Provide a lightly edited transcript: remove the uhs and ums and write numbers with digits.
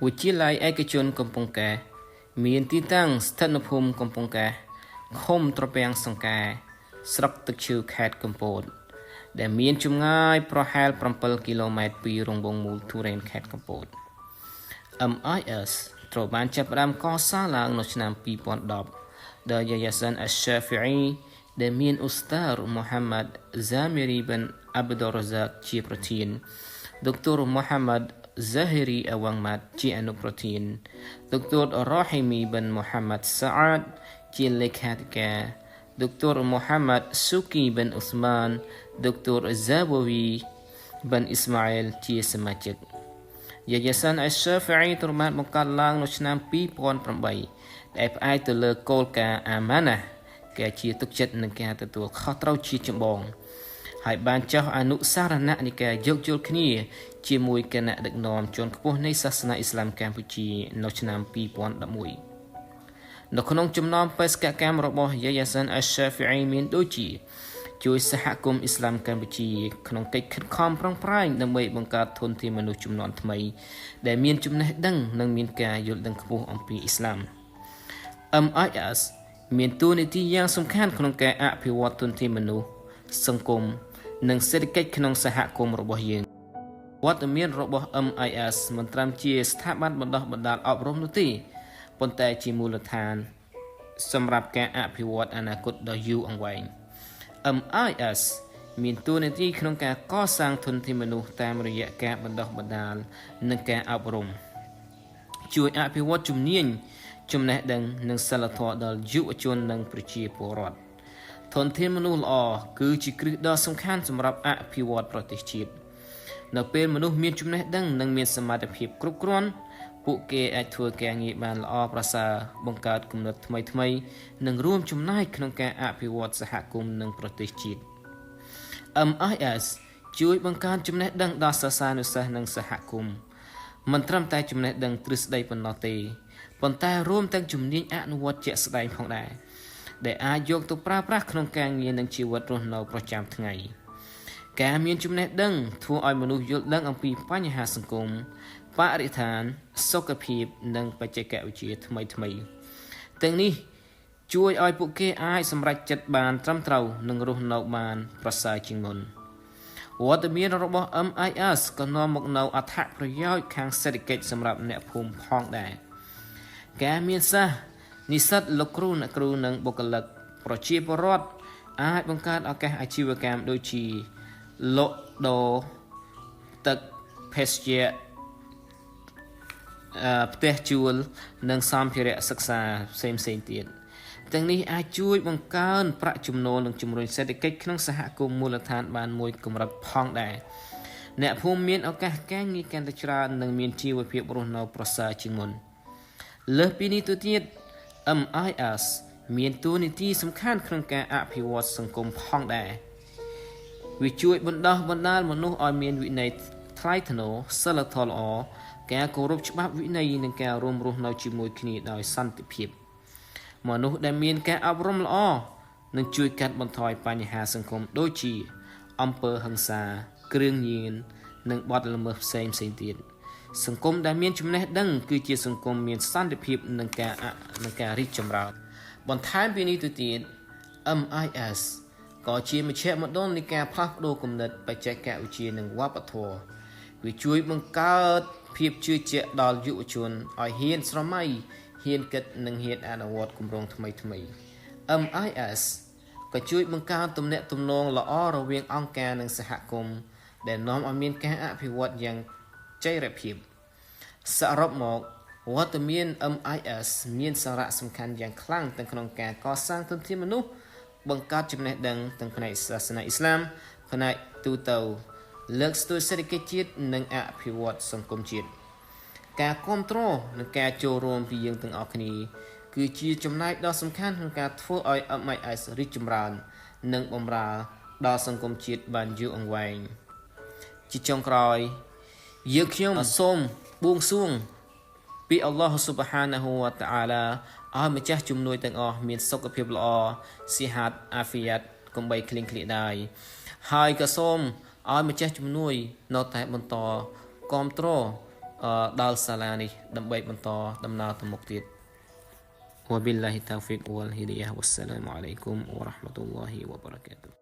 វិទ្យាល័យឯកជនកំពង់កែមានទីតាំងស្ថិតនៅភូមិកំពង់កែឃុំត្រពាំងសង្កែស្រុកទឹកឈឺខេត្តកំពតដែលមានចម្ងាយប្រហែល7គីឡូម៉ែត្រពីរង្វង់មូលទុរេនខេត្តកំពត MIS ត្រូវបានចាប់ផ្ដើមកសាងឡើងនៅឆ្នាំ2010ដោយយាយាសិន Ash-Shafi'i ដែលមានឧស្តារ Muhammad Zamiri bin Abdul Razak ជាប្រធាន Dr. Muhammad Zahiri Awangmat ជាអនុប្រធាន Dr. Rahimi bin Muhammad Sa'ad ជាលេខាធិការ Dr. Muhammad Suki bin Uthman Dr. Zawawi bin Ismail ជាសមាជិកយាយាសិន Ash-Shafi'i ត្រូវបានបង្កើតឡើងនៅឆ្នាំ2008ដែលផ្អែកទៅលើគោលការណ៍អាម៉ាណាការជាទុកចិត្តនិងការទទួលខុសត្រូវជាចម្បងហើយបានចុះអនុសារណៈនៃការយោគយល់គ្នាជាមួយគណៈដឹកនាំជាន់ខ្ពស់នៃសាសនាអ៊ីស្លាមកម្ពុជានៅឆ្នាំ2011នៅក្នុងចំណោមបេសកកម្មរបស់យាយាសិន Ash-Shafi'i មានដូចជាជួយសហគមន៍អ៊ីស្លាមកម្ពុជាក្នុងកិច្ចខិតខំប្រឹងប្រែងដើម្បីបង្កើតធនធានមនុស្សជំនាន់ថ្មីដែលមានចំណេះដឹងនិងមានការយល់ដឹងខ្ពស់អំពីអ៊ីស្លាម MIS មានតួនាទីយ៉ាងសំខាន់ក្នុងការអភិវឌ្ឍធនធានមនុស្សសង្គមនិងសេដ្ឋកិច្ចក្នុងសហគមន៍របស់យើងវត្តមានរបស់ MIS មិនត្រឹមជាស្ថាប័នបណ្ដុះបណ្ដាលអប់រំនោះទេប៉ុន្តែជាមូលដ្ឋានសម្រាប់ការអភិវឌ្ឍអនាគតដ៏យូរអង្វែង MIS មានតួនាទីក្នុងការកសាងធនធានមនុស្សតាមរយៈការបណ្ដុះបណ្ដាលនិងការអប់រំជួយអភិវឌ្ឍជំនាញចំណេះដឹងនិងសីលធម៌ដល់យុវជននិងប្រជាពលរដ្ឋធនធានមនុស្សល្អគឺជាគ្រឹះដ៏សំខាន់សម្រាប់អភិវឌ្ឍប្រទេសជាតិនៅពេលមនុស្សមានចំណេះដឹងនិងមានសមត្ថភាពគ្រប់គ្រាន់ពួកគេអាចធ្វើការងារបានល្អប្រសើរបង្កើតគំនិតថ្មីៗនិងរួមចំណែកក្នុងការអភិវឌ្ឍសហគមន៍និងប្រទេសជាតិ MIS ជួយបង្កើនចំណេះដឹងដល់សិស្សានុសិស្សនិងសហគមន៍មិនត្រឹមតែចំណេះដឹងទ្រឹស្ដីប៉ុណ្ណោះទេប៉ុន្តែរួមទាំងជំនាញអនុវត្តជាក់ស្ដែងផងដែរដែលអាចយកទៅប្រើប្រាស់ក្នុងការងារនិងជីវិតរស់នៅប្រចាំថ្ងៃការមានចំណេះដឹងធ្វើឲ្យមនុស្សយល់ដឹងអំពីបញ្ហាសង្គមបរិស្ថានសុខភាពនិងបច្ចេកវិទ្យាថ្មីៗទាំងនេះជួយឲ្យពួកគេអាចសម្រេចចិត្តបានត្រឹមត្រូវនិងរស់នៅបានប្រសើរជាងមុនវត្តមានរបស់ MIS ក៏នាំមកនូវអត្ថប្រយោជន៍ខាងសេដ្ឋកិច្ចសម្រាប់អ្នកភូមិផងដែរការមានសិស្សនិស្សិតលោកគ្រូអ្នកគ្រូនិងបុគ្គលិកប្រជាពលរដ្ឋអាចបង្កើតឱកាសអាជីវកម្មដូចជាលក់ដូរទឹកភេសជ្ជៈផ្ទះជួលនិងសម្ភារៈសិក្សាផ្សេងៗទៀតទាំងនេះអាចជួយបង្កើនប្រាក់ចំណូលនិងជំរុញសេដ្ឋកិច្ចក្នុងសហគមន៍មូលដ្ឋានបានមួយកម្រិតផងដែរអ្នកភូមិមានឱកាសការងារកាន់តែច្រើននិងមានជីវភាពរស់នៅប្រសើរជាងមុនលើសពីនេះទៅទៀត MIS មានតួនាទីសំខាន់ក្នុងការអភិវឌ្ឍសង្គមផងដែរវាជួយបណ្ដុះបណ្ដាលមនុស្សឲ្យមានវិន័យថ្លៃថ្នូរសីលធម៌ល្អការគោរពច្បាប់វិន័យនិងការរួមរស់នៅជាមួយគ្នាដោយសន្តិភាពមនុស្សដែលមានការអប់រំល្អនឹងជួយកាត់បន្ថយបញ្ហាសង្គមដូចជាអំពើហិង្សាគ្រឿងញៀននិងបទល្មើសផ្សេងៗទៀតសង្គមដែលមានចំណេះដឹងគឺជាសង្គមមានសន្តិភាពនិងការរីកចម្រើនបន្ថែមពីនេះទៅទៀត MIS ក៏ជាមជ្ឈមណ្ឌលនៃការផ្លាស់ប្ដូរគំនិតបច្ចេកវិទ្យានិងវប្បធម៌វាជួយបង្កើតភាពជឿជាក់ដល់យុវជនឲ្យហ៊ានស្រមៃហ៊ានគិតនិងហ៊ានអនុវត្តគម្រោងថ្មីៗ MIS ក៏ជួយបង្កើនទំនាក់ទំនងល្អរវាងអង្គការនិងសហគមន៍ដែលនាំឲ្យមានការអភិវឌ្ឍយ៉ាងចីរភាពសរុបមកវត្តមាន MIS មានសារៈសំខាន់យ៉ាងខ្លាំងទាំងក្នុងការកសាងធនធានមនុស្សបង្កើតចំណេះដឹងទាំងផ្នែកសាសនាអ៊ីស្លាមផ្នែកទូទៅលើកស្ទួយសេដ្ឋកិច្ចជាតិនិងអភិវឌ្ឍសង្គមជាតិការគាំទ្រនិងការចូលរួមពីយើងទាំងអស់គ្នាគឺជាចំណែកដ៏សំខាន់ក្នុងការធ្វើឲ្យ MIS រីកចម្រើននិងបម្រើដល់សង្គមជាតិបានយូរអង្វែងជាចុងក្រោយយើងខ្ញុំសូមបួងសួងពីអល់ឡោះស៊ុបហានាហ៊ូវតាអាឡាឲ្យម្ចាស់ជំនួយទាំងអស់មានសុខភាពល្អសិហាតអាហ្វីយ៉ាតកុំបីឃ្លៀងឃ្លាដែរហើយក៏សូមឲ្យម្ចាស់ជំនួយនៅតែបន្តគាំទ្រ ដល់សាលានេះដើម្បីបន្តដំណើរទៅមុខទៀត وبالله التوفيق والهداية والسلام عليكم ورحمة الله وبركاته